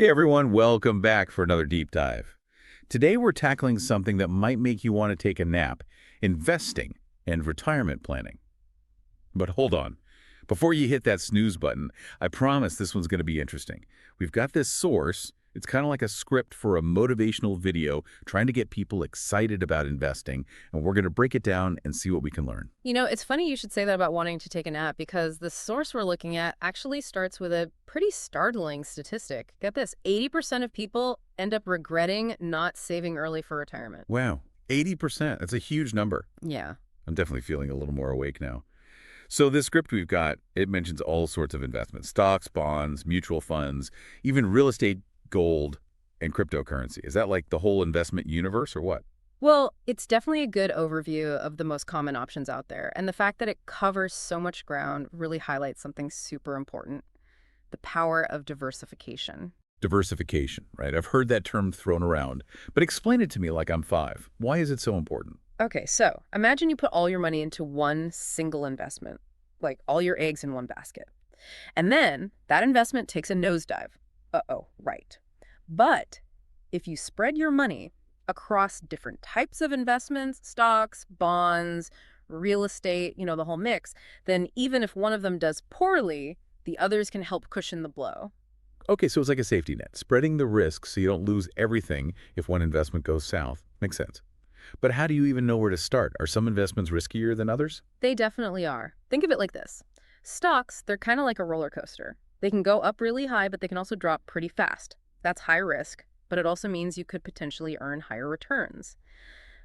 Hey everyone, welcome back for another deep dive. Today we're tackling something that might make you want to take a nap, investing and retirement planning. But hold on. Before you hit that snooze button, I promise this one's going to be interesting. We've got this source. It's kind of like a script for a motivational video trying to get people excited about investing, and we're going to break it down and see what we can learn. It's funny you should say that about wanting to take a nap because the source we're looking at actually starts with a pretty startling statistic. Get this, 80% of people end up regretting not saving early for retirement. Wow, 80%. That's a huge number. Yeah. I'm definitely feeling a little more awake now. So this script we've got, it mentions all sorts of investments: stocks, bonds, mutual funds, even real estate, gold, and cryptocurrency. Is that like the whole investment universe or what? Well, it's definitely a good overview of the most common options out there. And the fact that it covers so much ground really highlights something super important: the power of diversification. Diversification, right? I've heard that term thrown around, but explain it to me like I'm five. Why is it so important? Okay, so imagine you put all your money into one single investment, like all your eggs in one basket. And then that investment takes a nosedive. Uh-oh, right. But if you spread your money across different types of investments, stocks, bonds, real estate, the whole mix, then even if one of them does poorly, the others can help cushion the blow. Okay, so it's like a safety net, spreading the risk so you don't lose everything if one investment goes south. Makes sense. But how do you even know where to start? Are some investments riskier than others? They definitely are. Think of it like this. Stocks, they're kind of like a roller coaster. They can go up really high, but they can also drop pretty fast. That's high risk, but it also means you could potentially earn higher returns.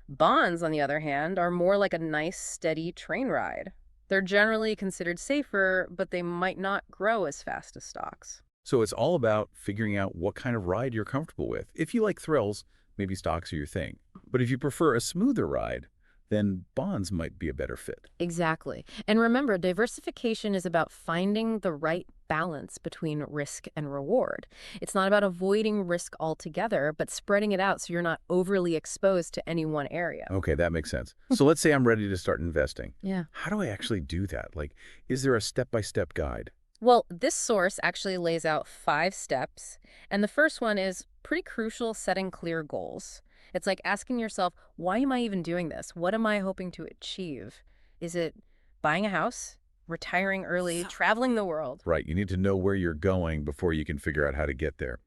Bonds, on the other hand, are more like a nice, steady train ride. They're generally considered safer, but they might not grow as fast as stocks. So it's all about figuring out what kind of ride you're comfortable with. If you like thrills, maybe stocks are your thing. But if you prefer a smoother ride, then bonds might be a better fit. Exactly. And remember, diversification is about finding the right balance between risk and reward. It's not about avoiding risk altogether, but spreading it out so you're not overly exposed to any one area. Okay, that makes sense. So let's say I'm ready to start investing. Yeah. How do I actually do that? Like, is there a step-by-step guide? Well, this source actually lays out 5 steps, and the first one is pretty crucial: setting clear goals. It's like asking yourself, why am I even doing this? What am I hoping to achieve? Is it buying a house, retiring early, traveling the world? Right, you need to know where you're going before you can figure out how to get there.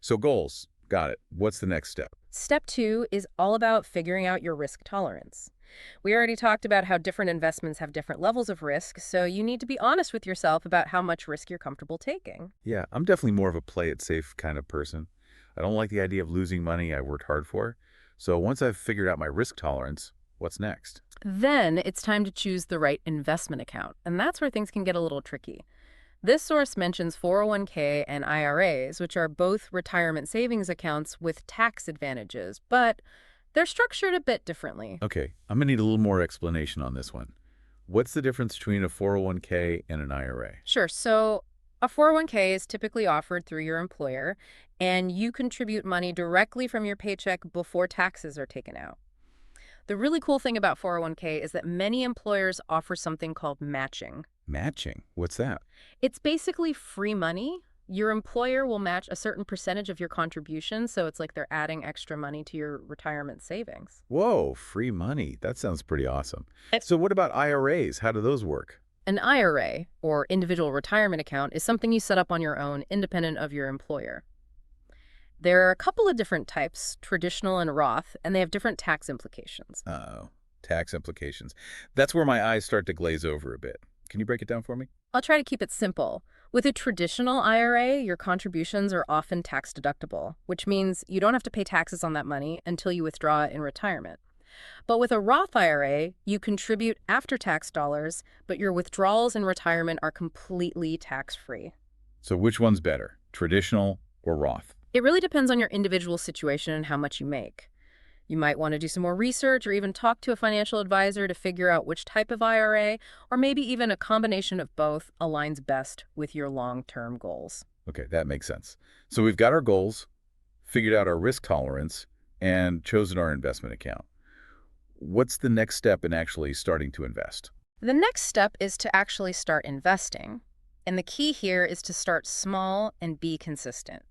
So goals, got it. What's the next step? Step 2 is all about figuring out your risk tolerance. We already talked about how different investments have different levels of risk, so you need to be honest with yourself about how much risk you're comfortable taking. Yeah, I'm definitely more of a play it safe kind of person. I don't like the idea of losing money I worked hard for. So once I've figured out my risk tolerance, what's next? Then it's time to choose the right investment account, and that's where things can get a little tricky. This source mentions 401k and IRAs, which are both retirement savings accounts with tax advantages, but they're structured a bit differently. Okay, I'm gonna need a little more explanation on this one. What's the difference between a 401k and an IRA? Sure, so a 401k is typically offered through your employer, and you contribute money directly from your paycheck before taxes are taken out. The really cool thing about 401k is that many employers offer something called matching. Matching? What's that? It's basically free money. Your employer will match a certain percentage of your contribution, so it's like they're adding extra money to your retirement savings. Whoa, free money. That sounds pretty awesome. So what about IRAs? How do those work? An IRA, or individual retirement account, is something you set up on your own, independent of your employer. There are a couple of different types, traditional and Roth, and they have different tax implications. Oh, tax implications. That's where my eyes start to glaze over a bit. Can you break it down for me? I'll try to keep it simple. With a traditional IRA, your contributions are often tax deductible, which means you don't have to pay taxes on that money until you withdraw it in retirement. But with a Roth IRA, you contribute after-tax dollars, but your withdrawals in retirement are completely tax-free. So which one's better, traditional or Roth? It really depends on your individual situation and how much you make. You might want to do some more research or even talk to a financial advisor to figure out which type of IRA, or maybe even a combination of both, aligns best with your long-term goals. Okay, that makes sense. So we've got our goals, figured out our risk tolerance, and chosen our investment account. What's the next step in actually starting to invest? The next step is to actually start investing. And the key here is to start small and be consistent.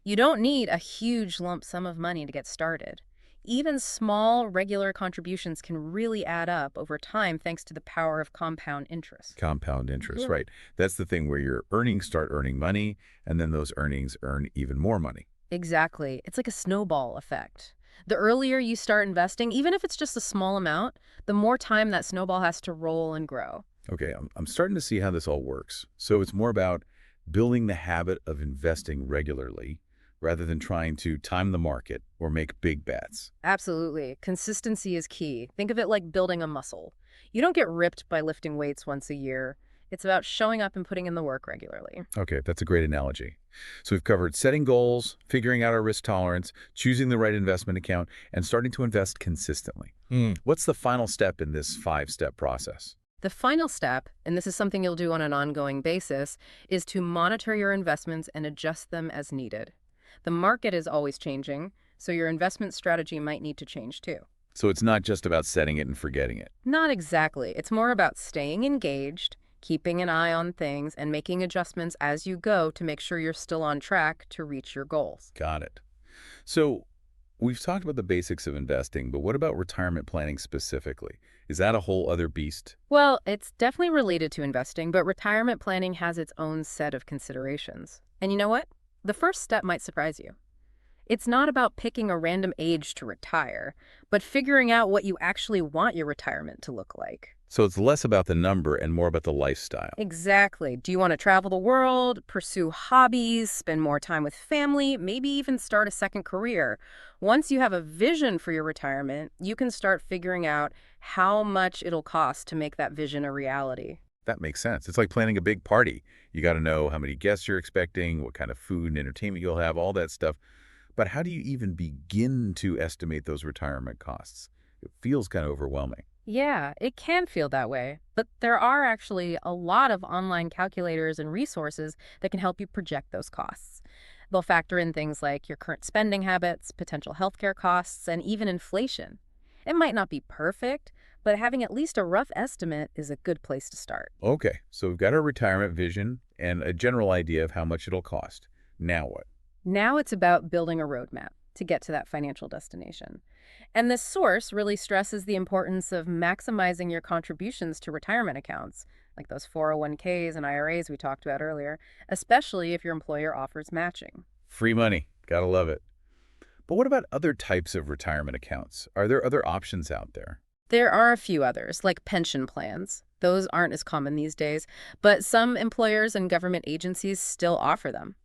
You don't need a huge lump sum of money to get started. Even small, regular contributions can really add up over time thanks to the power of compound interest. Compound interest, Yeah. right. That's the thing where your earnings start earning money, and then those earnings earn even more money. Exactly. It's like a snowball effect. The earlier you start investing, even if it's just a small amount, the more time that snowball has to roll and grow. Okay, I'm starting to see how this all works. So it's more about building the habit of investing regularly rather than trying to time the market or make big bets. Absolutely. Consistency is key. Think of it like building a muscle. You don't get ripped by lifting weights once a year. It's about showing up and putting in the work regularly. Okay, that's a great analogy. So we've covered setting goals, figuring out our risk tolerance, choosing the right investment account, and starting to invest consistently. What's the final step in this five-step process? The final step, and this is something you'll do on an ongoing basis, is to monitor your investments and adjust them as needed. The market is always changing, so your investment strategy might need to change too. So it's not just about setting it and forgetting it. Not exactly. It's more about staying engaged, keeping an eye on things, and making adjustments as you go to make sure you're still on track to reach your goals. Got it. So we've talked about the basics of investing, but what about retirement planning specifically? Is that a whole other beast? Well, it's definitely related to investing, but retirement planning has its own set of considerations. And you know what? The first step might surprise you. It's not about picking a random age to retire, but figuring out what you actually want your retirement to look like. So it's less about the number and more about the lifestyle. Exactly. Do you want to travel the world, pursue hobbies, spend more time with family, maybe even start a second career? Once you have a vision for your retirement, you can start figuring out how much it'll cost to make that vision a reality. That makes sense. It's like planning a big party. You got to know how many guests you're expecting, what kind of food and entertainment you'll have, all that stuff. But how do you even begin to estimate those retirement costs? It feels kind of overwhelming. Yeah, it can feel that way, but there are actually a lot of online calculators and resources that can help you project those costs. They'll factor in things like your current spending habits, potential healthcare costs, and even inflation. It might not be perfect, but having at least a rough estimate is a good place to start. Okay, so we've got our retirement vision and a general idea of how much it'll cost. Now what? Now it's about building a roadmap to get to that financial destination. And this source really stresses the importance of maximizing your contributions to retirement accounts, like those 401ks and IRAs we talked about earlier, especially if your employer offers matching. Free money. Gotta love it. But what about other types of retirement accounts? Are there other options out there? There are a few others, like pension plans. Those aren't as common these days, but some employers and government agencies still offer them.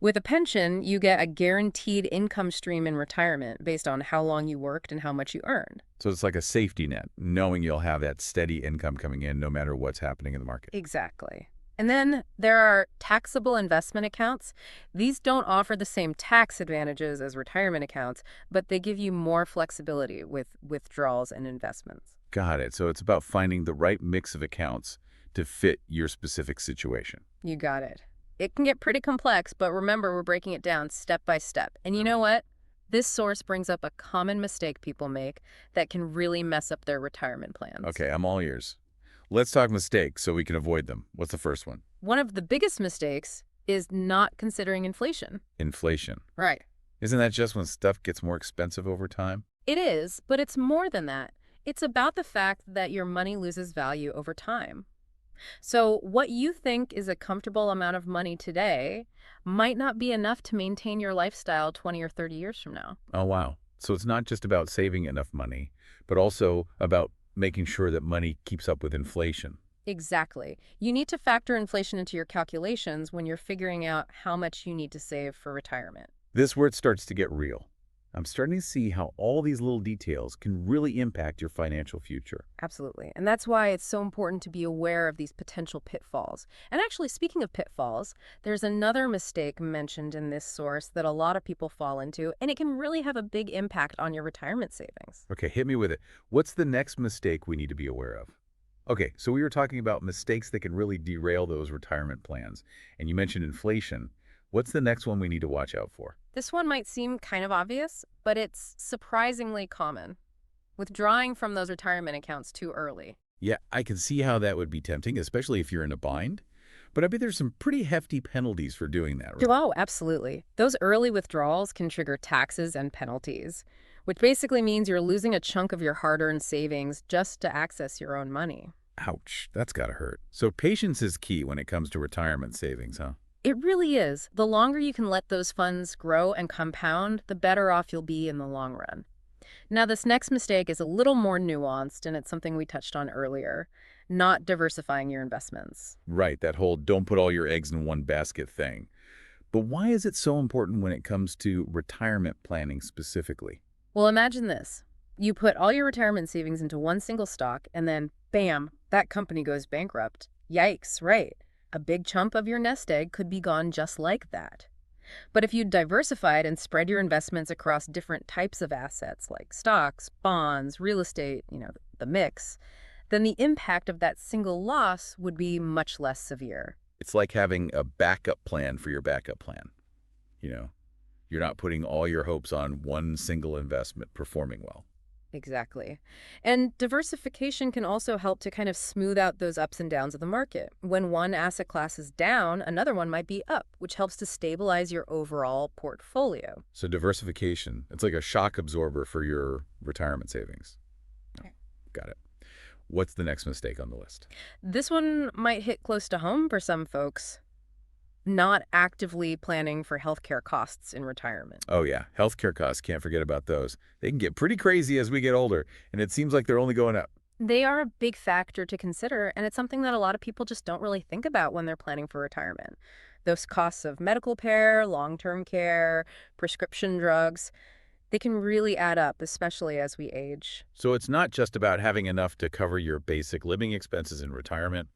With a pension, you get a guaranteed income stream in retirement based on how long you worked and how much you earned. So it's like a safety net, knowing you'll have that steady income coming in no matter what's happening in the market. Exactly. And then there are taxable investment accounts. These don't offer the same tax advantages as retirement accounts, but they give you more flexibility with withdrawals and investments. Got it. So it's about finding the right mix of accounts to fit your specific situation. You got it. It can get pretty complex, but remember, we're breaking it down step by step. And you know what? This source brings up a common mistake people make that can really mess up their retirement plans. Okay, I'm all ears. Let's talk mistakes so we can avoid them. What's the first one? One of the biggest mistakes is not considering inflation. Inflation. Right. Isn't that just when stuff gets more expensive over time? It is, but it's more than that. It's about the fact that your money loses value over time. So what you think is a comfortable amount of money today might not be enough to maintain your lifestyle 20 or 30 years from now. Oh, wow. So it's not just about saving enough money, but also about making sure that money keeps up with inflation. Exactly. You need to factor inflation into your calculations when you're figuring out how much you need to save for retirement. This is where it starts to get real. I'm starting to see how all these little details can really impact your financial future. Absolutely. And that's why it's so important to be aware of these potential pitfalls. And actually, speaking of pitfalls, there's another mistake mentioned in this source that a lot of people fall into, and it can really have a big impact on your retirement savings. Okay, hit me with it. What's the next mistake we need to be aware of? Okay, so we were talking about mistakes that can really derail those retirement plans. And you mentioned inflation. What's the next one we need to watch out for? This one might seem kind of obvious, but it's surprisingly common. Withdrawing from those retirement accounts too early. Yeah, I can see how that would be tempting, especially if you're in a bind. But I bet there's some pretty hefty penalties for doing that, right? Oh, absolutely. Those early withdrawals can trigger taxes and penalties, which basically means you're losing a chunk of your hard-earned savings just to access your own money. Ouch, that's gotta hurt. So patience is key when it comes to retirement savings, huh? It really is. The longer you can let those funds grow and compound, the better off you'll be in the long run. Now, this next mistake is a little more nuanced, and it's something we touched on earlier, not diversifying your investments. Right, that whole don't put all your eggs in one basket thing. But why is it so important when it comes to retirement planning specifically? Well, imagine this. You put all your retirement savings into one single stock, and then, bam, that company goes bankrupt. Yikes, right. A big chunk of your nest egg could be gone just like that. But if you diversified and spread your investments across different types of assets like stocks, bonds, real estate, the mix, then the impact of that single loss would be much less severe. It's like having a backup plan for your backup plan. You know, you're not putting all your hopes on one single investment performing well. Exactly. And diversification can also help to kind of smooth out those ups and downs of the market. When one asset class is down, another one might be up, which helps to stabilize your overall portfolio. So diversification, it's like a shock absorber for your retirement savings. Oh, got it. What's the next mistake on the list? This one might hit close to home for some folks. Not actively planning for healthcare costs in retirement. Oh yeah, healthcare costs, can't forget about those. They can get pretty crazy as we get older, and it seems like they're only going up. They are a big factor to consider, and it's something that a lot of people just don't really think about when they're planning for retirement. Those costs of medical care, long-term care, prescription drugs, they can really add up, especially as we age. So it's not just about having enough to cover your basic living expenses in retirement.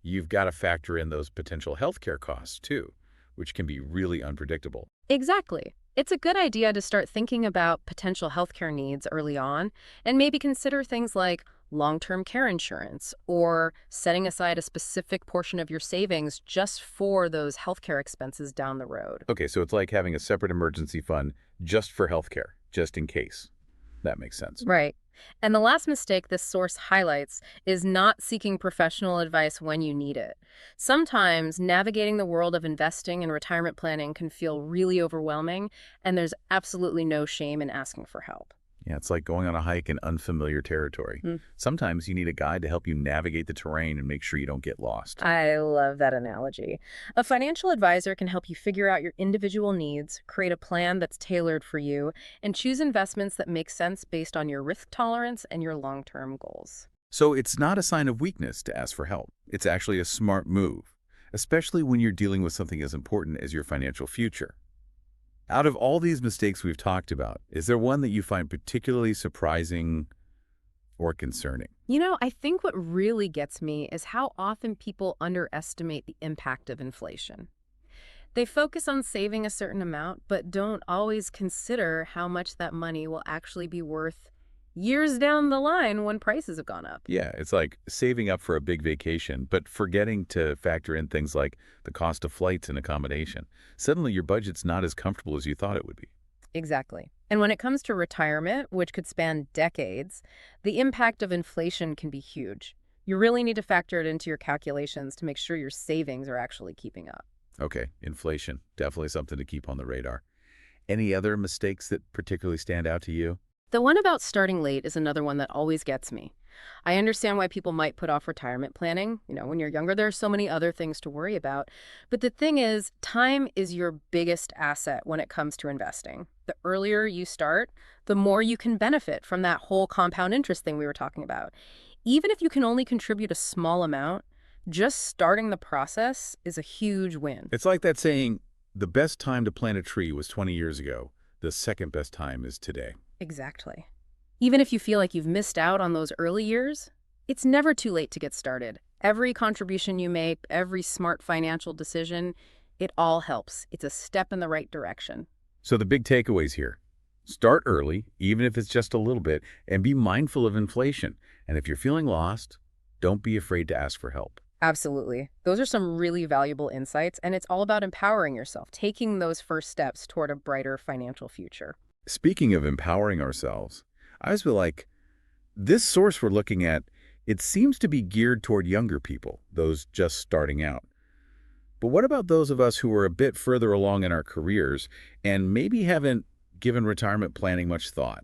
You've got to factor in those potential healthcare costs too, which can be really unpredictable. Exactly. It's a good idea to start thinking about potential healthcare needs early on and maybe consider things like long-term care insurance or setting aside a specific portion of your savings just for those healthcare expenses down the road. Okay, so it's like having a separate emergency fund just for healthcare, just in case. That makes sense. Right. And the last mistake this source highlights is not seeking professional advice when you need it. Sometimes navigating the world of investing and retirement planning can feel really overwhelming, and there's absolutely no shame in asking for help. Yeah, it's like going on a hike in unfamiliar territory. Sometimes you need a guide to help you navigate the terrain and make sure you don't get lost. I love that analogy. A financial advisor can help you figure out your individual needs, create a plan that's tailored for you, and choose investments that make sense based on your risk tolerance and your long-term goals. So it's not a sign of weakness to ask for help. It's actually a smart move, especially when you're dealing with something as important as your financial future. Out of all these mistakes we've talked about, is there one that you find particularly surprising or concerning? I think what really gets me is how often people underestimate the impact of inflation. They focus on saving a certain amount, but don't always consider how much that money will actually be worth years down the line when prices have gone up. Yeah, it's like saving up for a big vacation, but forgetting to factor in things like the cost of flights and accommodation. Suddenly your budget's not as comfortable as you thought it would be. Exactly. And when it comes to retirement, which could span decades, the impact of inflation can be huge. You really need to factor it into your calculations to make sure your savings are actually keeping up. Okay, inflation, definitely something to keep on the radar. Any other mistakes that particularly stand out to you? The one about starting late is another one that always gets me. I understand why people might put off retirement planning. When you're younger, there are so many other things to worry about. But the thing is, time is your biggest asset when it comes to investing. The earlier you start, the more you can benefit from that whole compound interest thing we were talking about. Even if you can only contribute a small amount, just starting the process is a huge win. It's like that saying, the best time to plant a tree was 20 years ago. The second best time is today. Exactly. Even if you feel like you've missed out on those early years, it's never too late to get started. Every contribution you make, every smart financial decision, it all helps. It's a step in the right direction. So the big takeaways here. Start early, even if it's just a little bit, and be mindful of inflation. And if you're feeling lost, don't be afraid to ask for help. Absolutely. Those are some really valuable insights, and it's all about empowering yourself, taking those first steps toward a brighter financial future. Speaking of empowering ourselves, I was like, this source we're looking at, it seems to be geared toward younger people, those just starting out. But what about those of us who are a bit further along in our careers and maybe haven't given retirement planning much thought?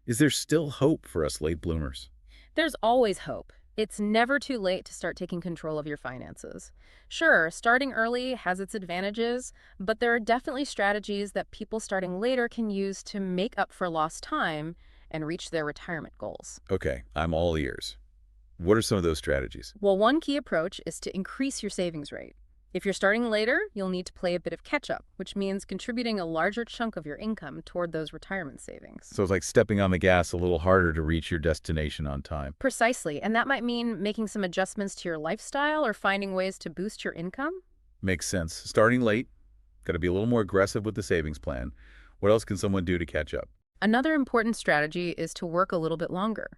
Is there still hope for us late bloomers? There's always hope. It's never too late to start taking control of your finances. Sure, starting early has its advantages, but there are definitely strategies that people starting later can use to make up for lost time and reach their retirement goals. Okay, I'm all ears. What are some of those strategies? Well, one key approach is to increase your savings rate. If you're starting later, you'll need to play a bit of catch up, which means contributing a larger chunk of your income toward those retirement savings. So it's like stepping on the gas a little harder to reach your destination on time. Precisely, and that might mean making some adjustments to your lifestyle or finding ways to boost your income. Makes sense. Starting late, got to be a little more aggressive with the savings plan. What else can someone do to catch up? Another important strategy is to work a little bit longer.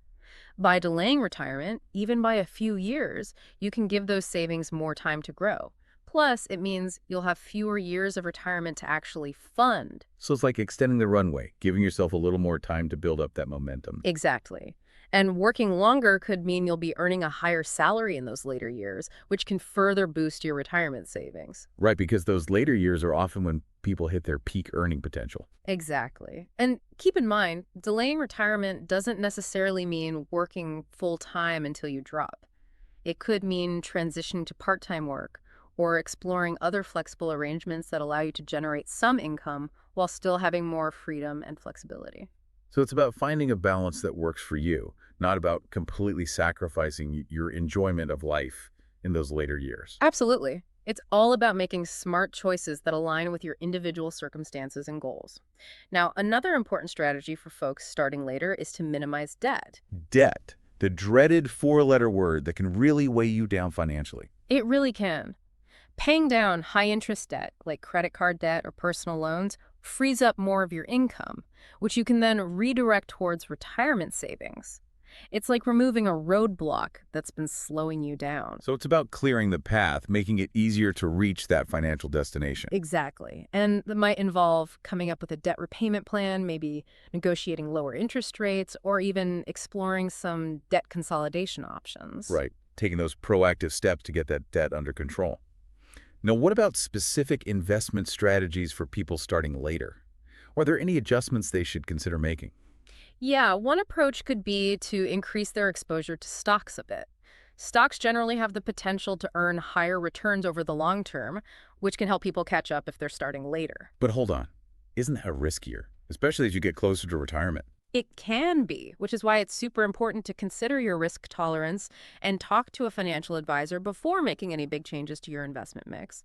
By delaying retirement, even by a few years, you can give those savings more time to grow. Plus, it means you'll have fewer years of retirement to actually fund. So it's like extending the runway, giving yourself a little more time to build up that momentum. Exactly. And working longer could mean you'll be earning a higher salary in those later years, which can further boost your retirement savings. Right, because those later years are often when people hit their peak earning potential. Exactly. And keep in mind, delaying retirement doesn't necessarily mean working full time until you drop. It could mean transitioning to part-time work or exploring other flexible arrangements that allow you to generate some income while still having more freedom and flexibility. So it's about finding a balance that works for you, not about completely sacrificing your enjoyment of life in those later years. Absolutely. It's all about making smart choices that align with your individual circumstances and goals. Now, another important strategy for folks starting later is to minimize debt. Debt, the dreaded four-letter word that can really weigh you down financially. It really can. Paying down high-interest debt, like credit card debt or personal loans, frees up more of your income, which you can then redirect towards retirement savings. It's like removing a roadblock that's been slowing you down. So it's about clearing the path, making it easier to reach that financial destination. Exactly. And that might involve coming up with a debt repayment plan, maybe negotiating lower interest rates, or even exploring some debt consolidation options. Right, taking those proactive steps to get that debt under control. Now, what about specific investment strategies for people starting later? Are there any adjustments they should consider making? Yeah, one approach could be to increase their exposure to stocks a bit. Stocks generally have the potential to earn higher returns over the long term, which can help people catch up if they're starting later. But hold on, isn't that riskier, especially as you get closer to retirement? It can be, which is why it's super important to consider your risk tolerance and talk to a financial advisor before making any big changes to your investment mix.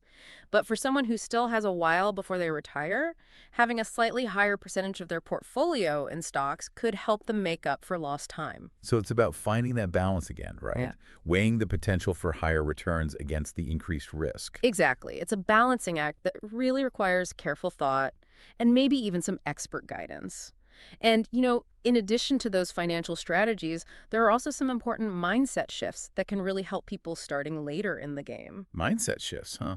But for someone who still has a while before they retire, having a slightly higher percentage of their portfolio in stocks could help them make up for lost time. So it's about finding that balance again, right? Yeah. Weighing the potential for higher returns against the increased risk. Exactly. It's a balancing act that really requires careful thought and maybe even some expert guidance. And, in addition to those financial strategies, there are also some important mindset shifts that can really help people starting later in the game. Mindset shifts, huh?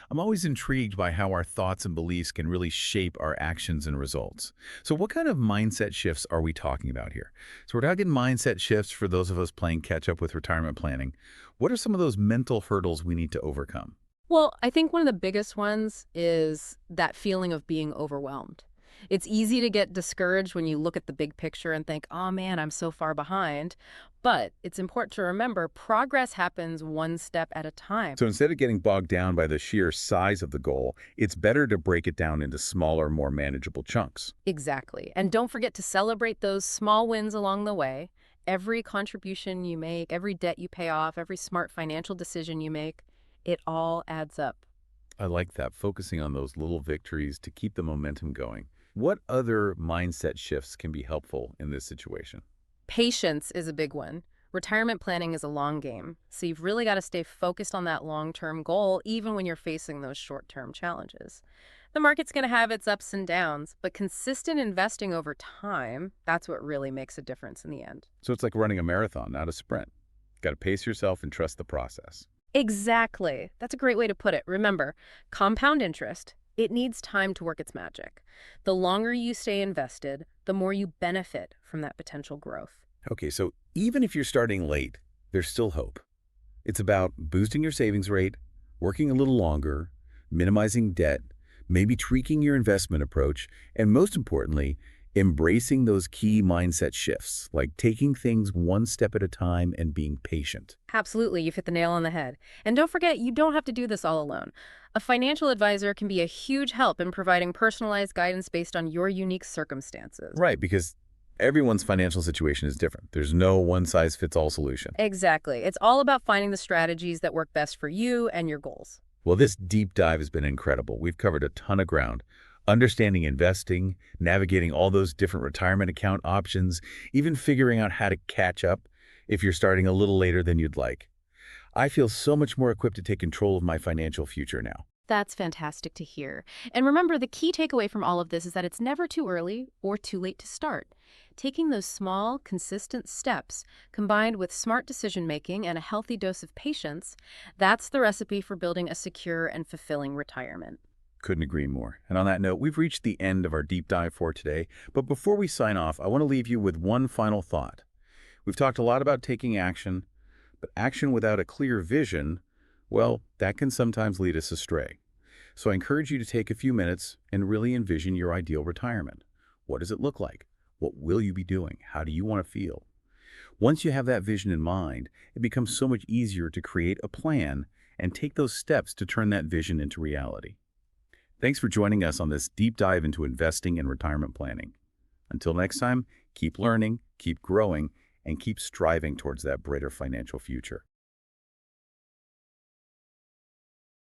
I'm always intrigued by how our thoughts and beliefs can really shape our actions and results. So what kind of mindset shifts are we talking about here? So we're talking mindset shifts for those of us playing catch up with retirement planning. What are some of those mental hurdles we need to overcome? Well, I think one of the biggest ones is that feeling of being overwhelmed. It's easy to get discouraged when you look at the big picture and think, oh man, I'm so far behind. But it's important to remember progress happens one step at a time. So instead of getting bogged down by the sheer size of the goal, it's better to break it down into smaller, more manageable chunks. Exactly. And don't forget to celebrate those small wins along the way. Every contribution you make, every debt you pay off, every smart financial decision you make, it all adds up. I like that, focusing on those little victories to keep the momentum going. What other mindset shifts can be helpful in this situation? Patience is a big one. Retirement planning is a long game, so you've really got to stay focused on that long-term goal even when you're facing those short-term challenges. The market's going to have its ups and downs, but consistent investing over time, that's what really makes a difference in the end. So it's like running a marathon, not a sprint. Got to pace yourself and trust the process. Exactly. That's a great way to put it. Remember, compound interest, it needs time to work its magic. The longer you stay invested, the more you benefit from that potential growth. Okay, so even if you're starting late, there's still hope. It's about boosting your savings rate, working a little longer, minimizing debt, maybe tweaking your investment approach, and most importantly, embracing those key mindset shifts, like taking things one step at a time and being patient. Absolutely, you've hit the nail on the head. And don't forget, you don't have to do this all alone. A financial advisor can be a huge help in providing personalized guidance based on your unique circumstances. Right, because everyone's financial situation is different. There's no one-size-fits-all solution. Exactly. It's all about finding the strategies that work best for you and your goals. Well, this deep dive has been incredible. We've covered a ton of ground. Understanding investing, navigating all those different retirement account options, even figuring out how to catch up if you're starting a little later than you'd like. I feel so much more equipped to take control of my financial future now. That's fantastic to hear. And remember, the key takeaway from all of this is that it's never too early or too late to start. Taking those small, consistent steps, combined with smart decision-making and a healthy dose of patience, that's the recipe for building a secure and fulfilling retirement. Couldn't agree more. And on that note, we've reached the end of our deep dive for today. But before we sign off, I want to leave you with one final thought. We've talked a lot about taking action, but action without a clear vision, well, that can sometimes lead us astray. So I encourage you to take a few minutes and really envision your ideal retirement. What does it look like? What will you be doing? How do you want to feel? Once you have that vision in mind, it becomes so much easier to create a plan and take those steps to turn that vision into reality. Thanks for joining us on this deep dive into investing and retirement planning. Until next time, keep learning, keep growing, and keep striving towards that brighter financial future.